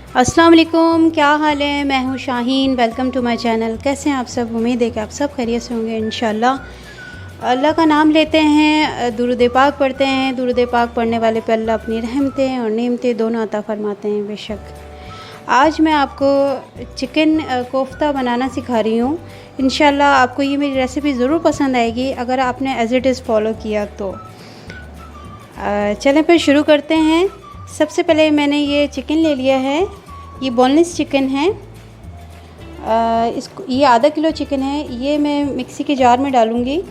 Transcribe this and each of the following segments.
अस्सलाम वालेकुम, क्या हाल है। मैं हूँ Shaheen, welcome to my channel. कैसे हैं आप सब। उम्मीद है कि आप सब खैरियत से होंगे इंशाल्लाह। अल्लाह का नाम लेते हैं, दुरूद पाक पढ़ते हैं। दुरूद पाक पढ़ने वाले पे अल्लाह अपनी रहमतें और नेमतें दोनों अता फ़रमाते हैं बेशक। आज मैं आपको चिकन कोफ्ता बनाना सिखा रही हूँ। इंशाल्लाह आपको ये मेरी रेसिपी ज़रूर पसंद आएगी अगर आपने एज़ इट इज़ फ़ॉलो किया तो। चलें फिर शुरू करते हैं। सबसे पहले मैंने ये चिकन ले लिया है, ये बोनलेस चिकन है। इसको ये आधा किलो चिकन है, ये मैं मिक्सी के जार में डालूँगी।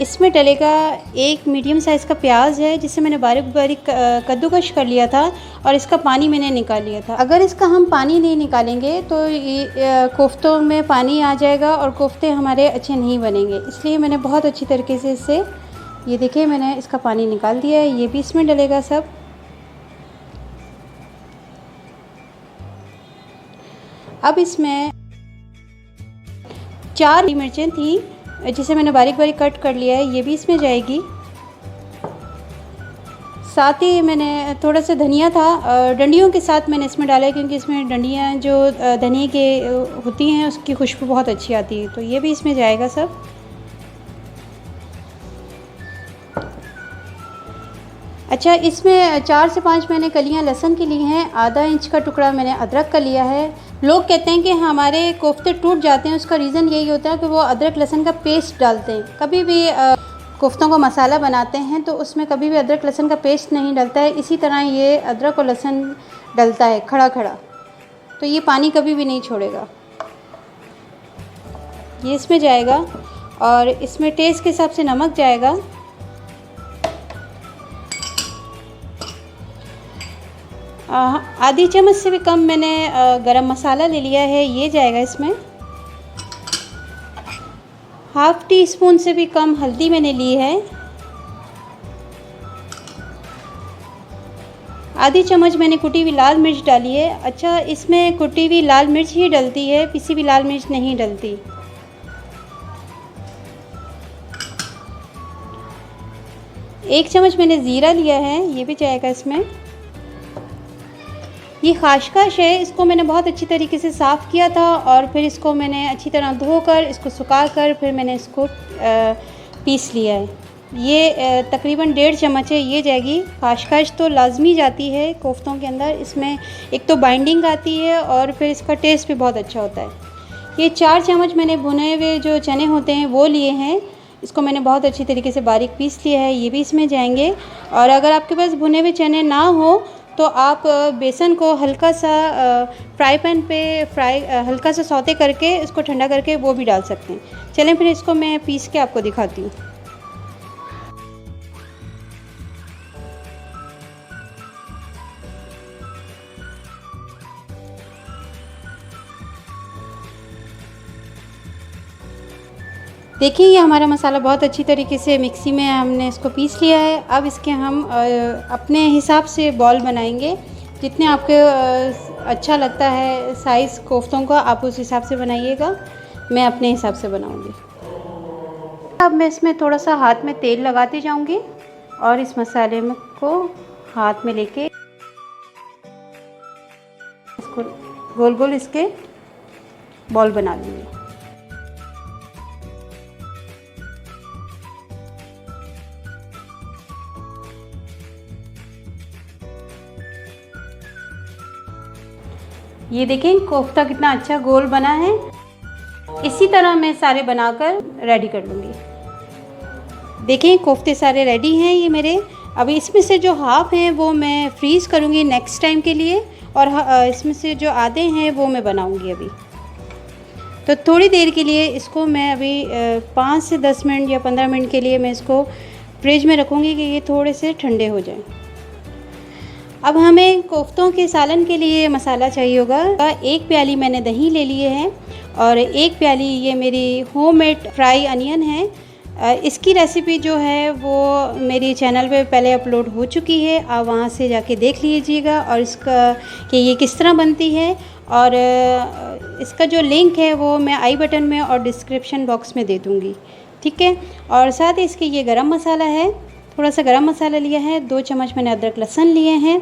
इसमें डलेगा एक मीडियम साइज़ का प्याज है जिसे मैंने बारीक बारीक कद्दूकश कर लिया था और इसका पानी मैंने निकाल लिया था। अगर इसका हम पानी नहीं निकालेंगे तो ये कोफ्तों में पानी आ जाएगा और कोफ्ते हमारे अच्छे नहीं बनेंगे, इसलिए मैंने बहुत अच्छी तरीके से इसे, ये देखिए मैंने इसका पानी निकाल दिया है। ये भी इसमें डलेगा सब। अब इसमें 4 मिर्चें थी जिसे मैंने बारीक बारीक कट कर लिया है, ये भी इसमें जाएगी। साथ ही मैंने थोड़ा सा धनिया था, डंडियों के साथ मैंने इसमें डाला है क्योंकि इसमें डंडियाँ जो धनिया के होती हैं उसकी खुशबू बहुत अच्छी आती है, तो ये भी इसमें जाएगा सब। अच्छा, इसमें 4 से 5 मैंने कलियां लहसुन की ली हैं, आधा इंच का टुकड़ा मैंने अदरक का लिया है। लोग कहते हैं कि हमारे कोफ्ते टूट जाते हैं, उसका रीज़न यही होता है कि वो अदरक लहसुन का पेस्ट डालते हैं। कभी भी कोफ्तों का मसाला बनाते हैं तो उसमें कभी भी अदरक लहसुन का पेस्ट नहीं डलता है, इसी तरह ये अदरक और लहसुन डलता है खड़ा खड़ा, तो ये पानी कभी भी नहीं छोड़ेगा। ये इसमें जाएगा और इसमें टेस्ट के हिसाब से नमक जाएगा। आधी चम्मच से भी कम मैंने गरम मसाला ले लिया है, ये जाएगा इसमें। हाफ़ टी स्पून से भी कम हल्दी मैंने ली है। आधी चम्मच मैंने कुटी हुई लाल मिर्च डाली है। अच्छा, इसमें कुटी हुई लाल मिर्च ही डलती है, पिसी हुई लाल मिर्च नहीं डलती। एक चम्मच मैंने ज़ीरा लिया है, ये भी जाएगा इसमें। ये खाशकाश है, इसको मैंने बहुत अच्छी तरीके से साफ़ किया था और फिर इसको मैंने अच्छी तरह धोकर इसको सुखा कर फिर मैंने इसको पीस लिया है। ये तकरीबन 1.5 चम्मच है, ये जाएगी। खाशकाश तो लाजमी जाती है कोफ्तों के अंदर, इसमें एक तो बाइंडिंग आती है और फिर इसका टेस्ट भी बहुत अच्छा होता है। ये 4 चम्मच मैंने भुने हुए जो चने होते हैं वो लिए हैं, इसको मैंने बहुत अच्छी तरीके से बारीक पीस लिया है, ये भी इसमें जाएंगे। और अगर आपके पास भुने हुए चने ना हो तो आप बेसन को हल्का सा फ्राई पैन पे हल्का सा सौते करके इसको ठंडा करके वो भी डाल सकते हैं। चलें फिर इसको मैं पीस के आपको दिखाती हूँ। देखिए, ये हमारा मसाला बहुत अच्छी तरीके से मिक्सी में हमने इसको पीस लिया है। अब इसके हम अपने हिसाब से बॉल बनाएंगे, जितने आपको अच्छा लगता है साइज़ कोफ्तों का आप उस हिसाब से बनाइएगा। मैं अपने हिसाब से बनाऊंगी। अब मैं इसमें थोड़ा सा हाथ में तेल लगाती जाऊंगी और इस मसाले में को हाथ में लेके इसको गोल गोल इसके बॉल बना लूँगी। ये देखें कोफ्ता कितना अच्छा गोल बना है। इसी तरह मैं सारे बनाकर रेडी कर लूँगी। देखें कोफ्ते सारे रेडी हैं ये मेरे। अभी इसमें से जो हाफ़ हैं वो मैं फ्रीज़ करूँगी नेक्स्ट टाइम के लिए, और इसमें से जो आधे हैं वो मैं बनाऊँगी अभी। तो थोड़ी देर के लिए इसको मैं अभी 5 से 10 मिनट या 15 मिनट के लिए मैं इसको फ्रिज में रखूँगी कि ये थोड़े से ठंडे हो जाएं। अब हमें कोफ्तों के सालन के लिए मसाला चाहिए होगा। 1 प्याली मैंने दही ले लिए हैं और 1 प्याली ये मेरी होममेड फ्राई अनियन है। इसकी रेसिपी जो है वो मेरी चैनल पे पहले अपलोड हो चुकी है, आप वहाँ से जाके देख लीजिएगा और इसका कि ये किस तरह बनती है। और इसका जो लिंक है वो मैं आई बटन में और डिस्क्रिप्शन बॉक्स में दे दूँगी, ठीक है। और साथ ही इसके ये गरम मसाला है थोड़ा सा गरम मसाला लिया है, 2 चम्मच मैंने अदरक लहसुन लिए हैं,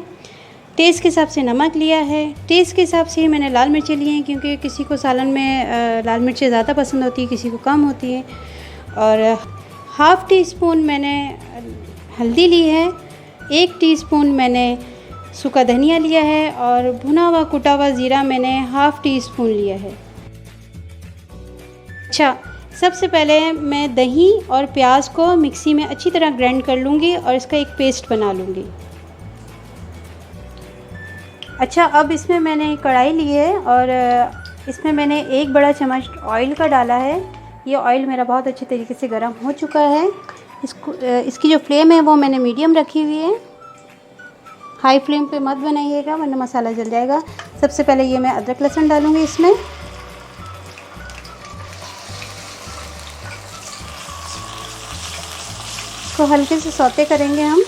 टेस्ट के हिसाब से नमक लिया है, टेस्ट के हिसाब से मैंने लाल मिर्चें लिए हैं क्योंकि किसी को सालन में लाल मिर्चें ज़्यादा पसंद होती है, किसी को कम होती है। और हाफ़ टी स्पून मैंने हल्दी ली है, 1 टीस्पून मैंने सूखा धनिया लिया है और भुना हुआ कुटा हुआ ज़ीरा मैंने हाफ़ टी स्पून लिया है। अच्छा, सबसे पहले मैं दही और प्याज को मिक्सी में अच्छी तरह ग्राइंड कर लूँगी और इसका एक पेस्ट बना लूँगी। अच्छा, अब इसमें मैंने कढ़ाई ली है और इसमें मैंने 1 बड़ा चम्मच ऑयल का डाला है। ये ऑयल मेरा बहुत अच्छे तरीके से गर्म हो चुका है। इसकी जो फ्लेम है वो मैंने मीडियम रखी हुई है, हाई फ्लेम पे मत बनाइएगा वरना मसाला जल जाएगा। सबसे पहले ये मैं अदरक लहसुन डालूँगी इसमें। इसको हल्के से सौते करेंगे हम।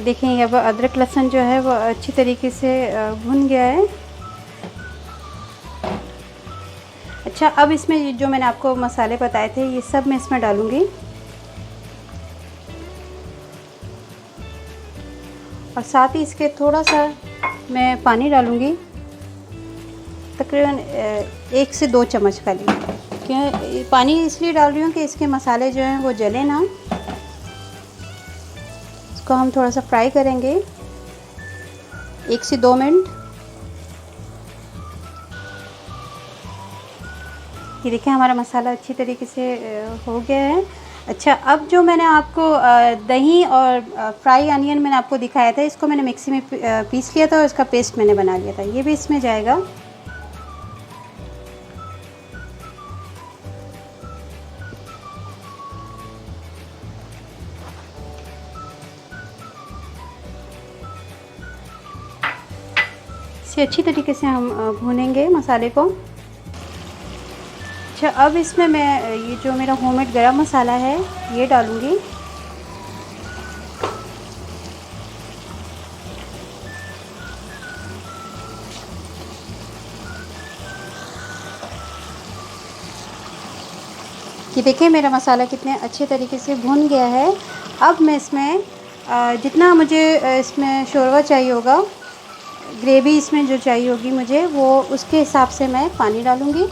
देखें अब अदरक लहसुन जो है वो अच्छी तरीके से भुन गया है। अच्छा, अब इसमें जो मैंने आपको मसाले बताए थे ये सब मैं इसमें डालूँगी और साथ ही इसके थोड़ा सा मैं पानी डालूँगी, तकरीबन 1 से 2 चम्मच खाली। क्यों पानी इसलिए डाल रही हूँ कि इसके मसाले जो हैं वो जले ना। इसको हम थोड़ा सा फ्राई करेंगे 1 से 2 मिनट। ये देखिए हमारा मसाला अच्छी तरीके से हो गया है। अच्छा, अब जो मैंने आपको दही और फ्राई अनियन मैंने आपको दिखाया था, इसको मैंने मिक्सी में पीस लिया था और इसका पेस्ट मैंने बना लिया था, ये भी इसमें जाएगा। इसे अच्छी तरीके से हम भूनेंगे मसाले को। अच्छा, अब इसमें मैं ये जो मेरा होममेड गरम मसाला है ये डालूँगी। ये देखिए मेरा मसाला कितने अच्छे तरीके से भुन गया है। अब मैं इसमें जितना मुझे इसमें शोरबा चाहिए होगा, ग्रेवी इसमें जो चाहिए होगी मुझे, वो उसके हिसाब से मैं पानी डालूँगी।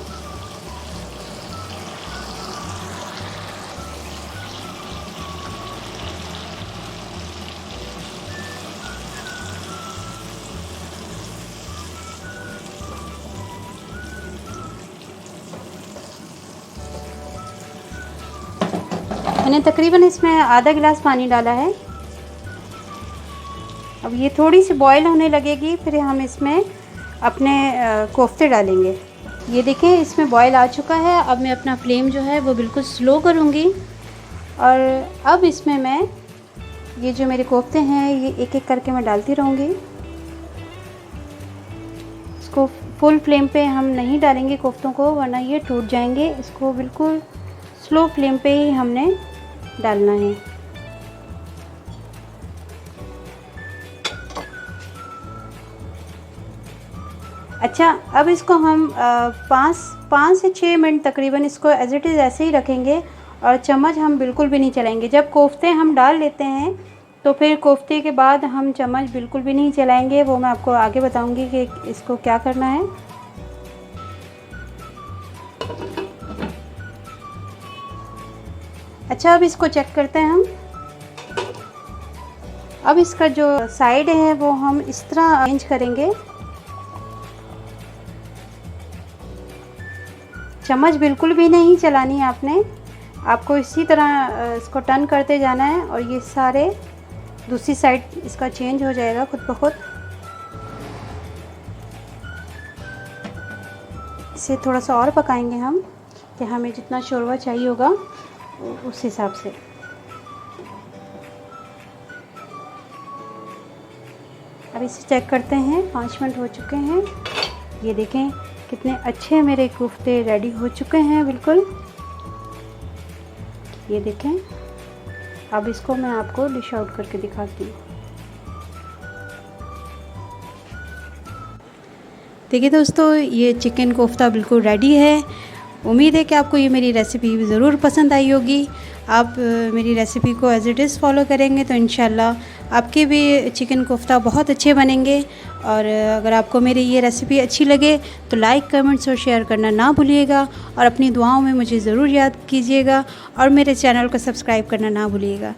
मैंने तकरीबन इसमें आधा गिलास पानी डाला है। अब ये थोड़ी सी बॉईल होने लगेगी, फिर हम इसमें अपने कोफ्ते डालेंगे। ये देखें इसमें बॉईल आ चुका है। अब मैं अपना फ्लेम जो है वो बिल्कुल स्लो करूँगी और अब इसमें मैं ये जो मेरे कोफ्ते हैं ये एक एक करके मैं डालती रहूँगी। इसको फुल फ्लेम पे हम नहीं डालेंगे कोफ्तों को, वरना ये टूट जाएंगे। इसको बिल्कुल स्लो फ्लेम पे ही हमने डालना है। अच्छा, अब इसको हम 5 से 6 मिनट तकरीबन इसको एज इट इज़ ऐसे ही रखेंगे और चम्मच हम बिल्कुल भी नहीं चलाएंगे। जब कोफ्ते हम डाल लेते हैं तो फिर कोफ्ते के बाद हम चम्मच बिल्कुल भी नहीं चलाएंगे। वो मैं आपको आगे बताऊंगी कि इसको क्या करना है। अच्छा, अब इसको चेक करते हैं हम। अब इसका जो साइड है वो हम इस तरह अरेंज करेंगे। चम्मच बिल्कुल भी नहीं चलानी है आपने, आपको इसी तरह इसको टर्न करते जाना है और ये सारे दूसरी साइड इसका चेंज हो जाएगा खुद ब खुद। इसे थोड़ा सा और पकाएंगे हम कि हमें जितना शोरबा चाहिए होगा उस हिसाब से। अब इसे चेक करते हैं। 5 मिनट हो चुके हैं। ये देखें कितने अच्छे मेरे कोफ्ते रेडी हो चुके हैं बिल्कुल। ये देखें। अब इसको मैं आपको डिश आउट करके दिखाती हूँ। देखिए दोस्तों, ये चिकन कोफ्ता बिल्कुल रेडी है। उम्मीद है कि आपको ये मेरी रेसिपी ज़रूर पसंद आई होगी। आप मेरी रेसिपी को एज़ इट इज़ फॉलो करेंगे तो इंशाल्लाह आपके भी चिकन कोफ्ता बहुत अच्छे बनेंगे। और अगर आपको मेरी ये रेसिपी अच्छी लगे तो लाइक, कमेंट्स और शेयर करना ना भूलिएगा और अपनी दुआओं में मुझे ज़रूर याद कीजिएगा और मेरे चैनल को सब्सक्राइब करना ना भूलिएगा।